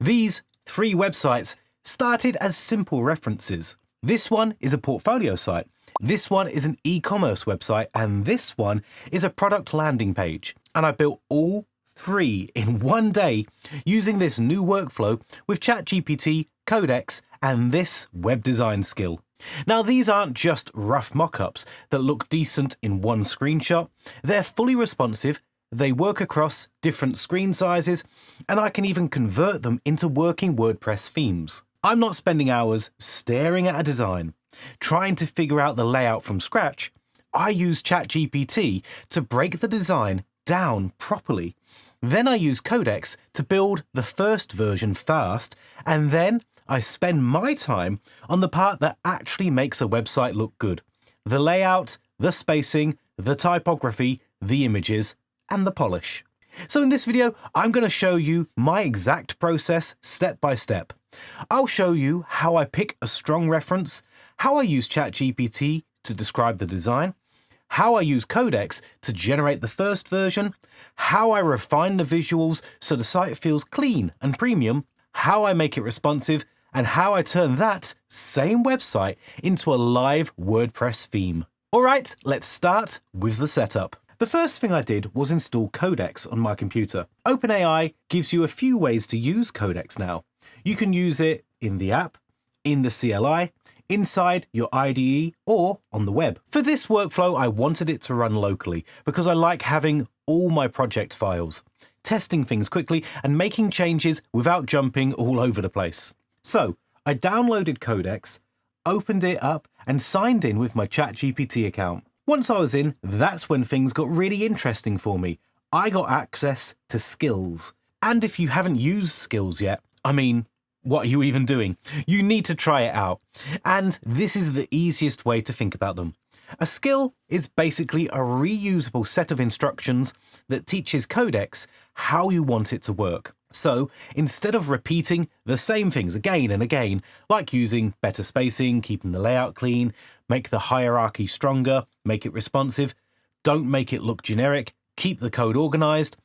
These 3 websites started as simple references. This one is a portfolio site, this one is an e-commerce website, and this one is a product landing page. And I built all 3 in one day using this new workflow with ChatGPT Codex and this web design skill. Now, these aren't just rough mock-ups that look decent in one screenshot. They're fully responsive, they work across different screen sizes, and I can even convert them into working WordPress themes. I'm not spending hours staring at a design, trying to figure out the layout from scratch. I use ChatGPT to break the design down properly. Then I use Codex to build the first version fast, and then I spend my time on the part that actually makes a website look good. The layout, the spacing, the typography, the images, and the polish. So in this video, I'm going to show you my exact process step by step. I'll show you how I pick a strong reference, how I use ChatGPT to describe the design, how I use Codex to generate the first version, how I refine the visuals so the site feels clean and premium, how I make it responsive, and how I turn that same website into a live WordPress theme. All right, let's start with the setup. The first thing I did was install Codex on my computer. OpenAI gives you a few ways to use Codex now. You can use it in the app, in the CLI, inside your IDE, or on the web. For this workflow, I wanted it to run locally because I like having all my project files, testing things quickly and making changes without jumping all over the place. So I downloaded Codex, opened it up, and signed in with my ChatGPT account. Once I was in, that's when things got really interesting for me. I got access to skills. And if you haven't used skills yet, I mean, what are you even doing? You need to try it out. And this is the easiest way to think about them. A skill is basically a reusable set of instructions that teaches Codex how you want it to work. So instead of repeating the same things again and again, like using better spacing, keeping the layout clean, make the hierarchy stronger, make it responsive, don't make it look generic, keep the code organized,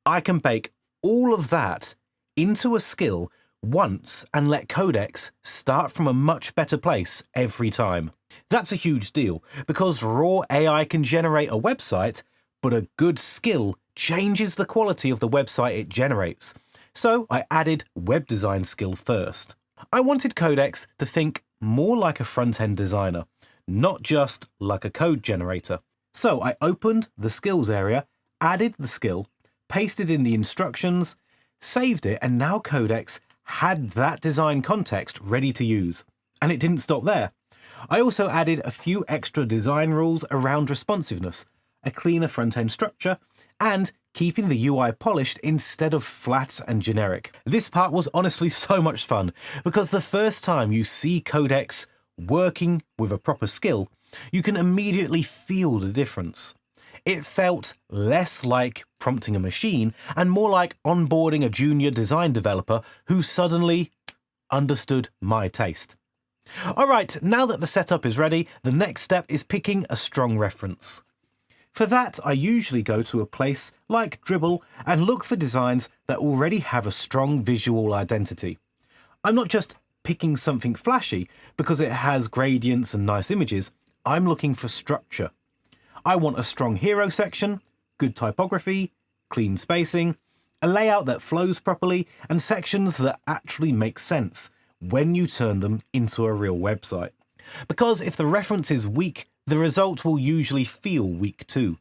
I can bake all of that into a skill once and let Codex start from a much better place every time. That's a huge deal because raw AI can generate a website, but a good skill changes the quality of the website it generates. So I added web design skill first. I wanted Codex to think more like a front-end designer, not just like a code generator. So I opened the skills area, added the skill, pasted in the instructions, saved it, and now Codex had that design context ready to use. And it didn't stop there. I also added a few extra design rules around responsiveness, a cleaner front-end structure, and keeping the UI polished instead of flat and generic. This part was honestly so much fun because the first time you see Codex working with a proper skill, you can immediately feel the difference. It felt less like prompting a machine and more like onboarding a junior design developer who suddenly understood my taste. All right, now that the setup is ready, the next step is picking a strong reference. For that, I usually go to a place like Dribbble and look for designs that already have a strong visual identity. I'm not just picking something flashy because it has gradients and nice images. I'm looking for structure. I want a strong hero section, good typography, clean spacing, a layout that flows properly, and sections that actually make sense when you turn them into a real website. Because if the reference is weak, the result will usually feel weak too.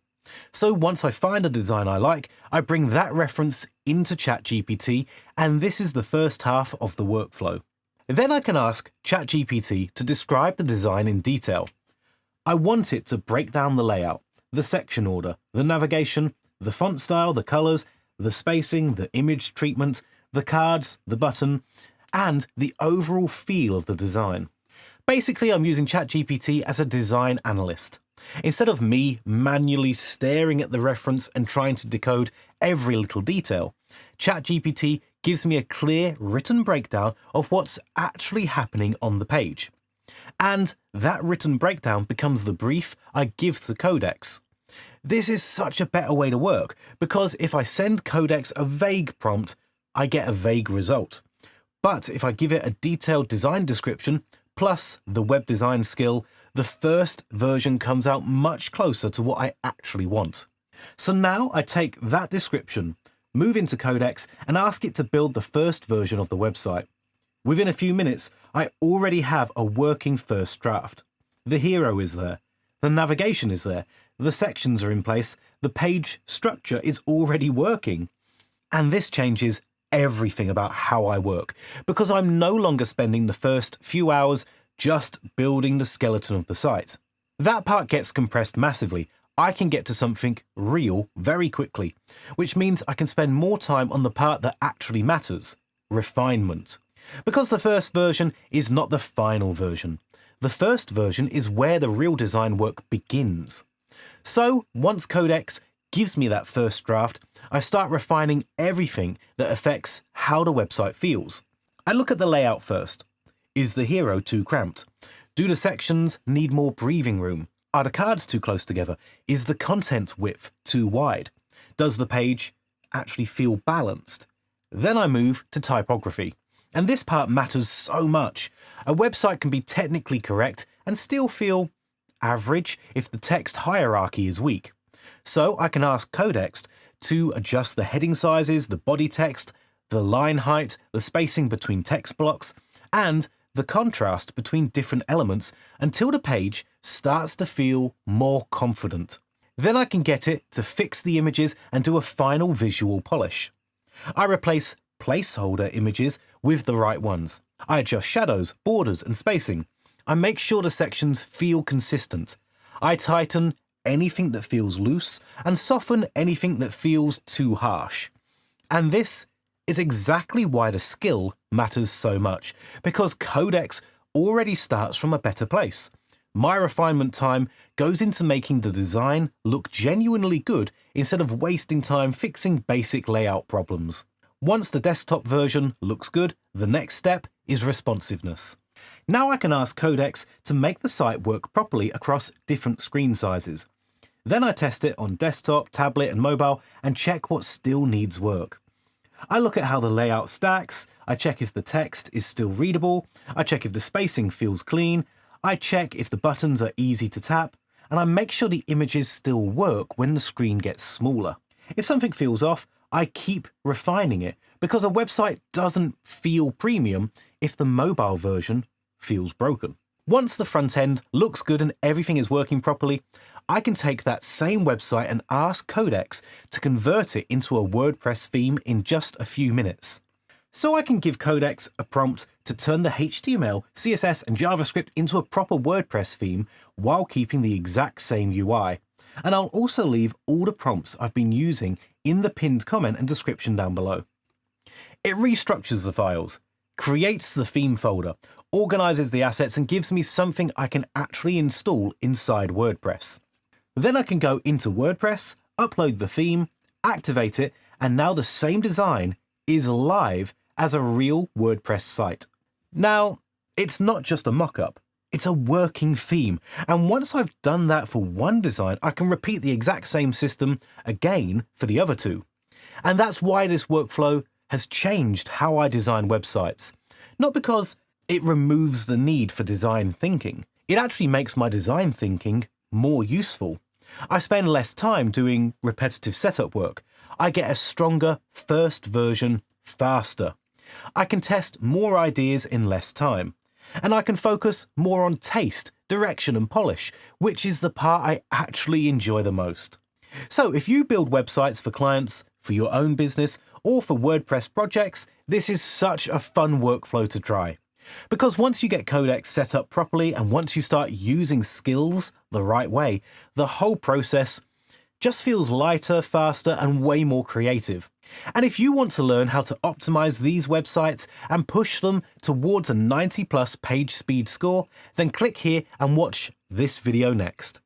So once I find a design I like, I bring that reference into ChatGPT, and this is the first half of the workflow. Then I can ask ChatGPT to describe the design in detail. I want it to break down the layout, the section order, the navigation, the font style, the colors, the spacing, the image treatment, the cards, the button, and the overall feel of the design. Basically, I'm using ChatGPT as a design analyst. Instead of me manually staring at the reference and trying to decode every little detail, ChatGPT gives me a clear written breakdown of what's actually happening on the page. And that written breakdown becomes the brief I give to Codex. This is such a better way to work because if I send Codex a vague prompt, I get a vague result. But if I give it a detailed design description, plus the web design skill, the first version comes out much closer to what I actually want. So now I take that description, move into Codex and ask it to build the first version of the website. Within a few minutes, I already have a working first draft. The hero is there, the navigation is there, the sections are in place, the page structure is already working. And this changes everything about how I work, because I'm no longer spending the first few hours just building the skeleton of the site. That part gets compressed massively. I can get to something real very quickly, which means I can spend more time on the part that actually matters, refinement. Because the first version is not the final version. The first version is where the real design work begins. So once Codex gives me that first draft, I start refining everything that affects how the website feels. I look at the layout first. Is the hero too cramped? Do the sections need more breathing room? Are the cards too close together? Is the content width too wide? Does the page actually feel balanced? Then I move to typography. And this part matters so much. A website can be technically correct and still feel average if the text hierarchy is weak. So I can ask Codex to adjust the heading sizes, the body text, the line height, the spacing between text blocks, and the contrast between different elements until the page starts to feel more confident. Then I can get it to fix the images and do a final visual polish. I replace placeholder images with the right ones. I adjust shadows, borders, and spacing. I make sure the sections feel consistent. I tighten anything that feels loose and soften anything that feels too harsh. And this is exactly why the skill matters so much, because Codex already starts from a better place. My refinement time goes into making the design look genuinely good instead of wasting time fixing basic layout problems. Once the desktop version looks good, the next step is responsiveness. Now I can ask Codex to make the site work properly across different screen sizes. Then I test it on desktop, tablet, and mobile and check what still needs work. I look at how the layout stacks, I check if the text is still readable, I check if the spacing feels clean, I check if the buttons are easy to tap, and I make sure the images still work when the screen gets smaller. If something feels off, I keep refining it, because a website doesn't feel premium if the mobile version feels broken. Once the front end looks good and everything is working properly, I can take that same website and ask Codex to convert it into a WordPress theme in just a few minutes. So I can give Codex a prompt to turn the HTML, CSS, and JavaScript into a proper WordPress theme while keeping the exact same UI. And I'll also leave all the prompts I've been using in the pinned comment and description down below. It restructures the files, creates the theme folder, organizes the assets, and gives me something I can actually install inside WordPress. Then I can go into WordPress, upload the theme, activate it, and now the same design is live as a real WordPress site. Now, it's not just a mock-up, it's a working theme. And once I've done that for one design, I can repeat the exact same system again for the other two. And that's why this workflow has changed how I design websites. Not because it removes the need for design thinking. It actually makes my design thinking more useful. I spend less time doing repetitive setup work. I get a stronger first version faster. I can test more ideas in less time. And I can focus more on taste, direction, and polish, which is the part I actually enjoy the most. So if you build websites for clients, for your own business, or for WordPress projects, this is such a fun workflow to try. Because once you get Codex set up properly and once you start using skills the right way, the whole process just feels lighter, faster, and way more creative. And if you want to learn how to optimize these websites and push them towards a 90+ page speed score, then click here and watch this video next.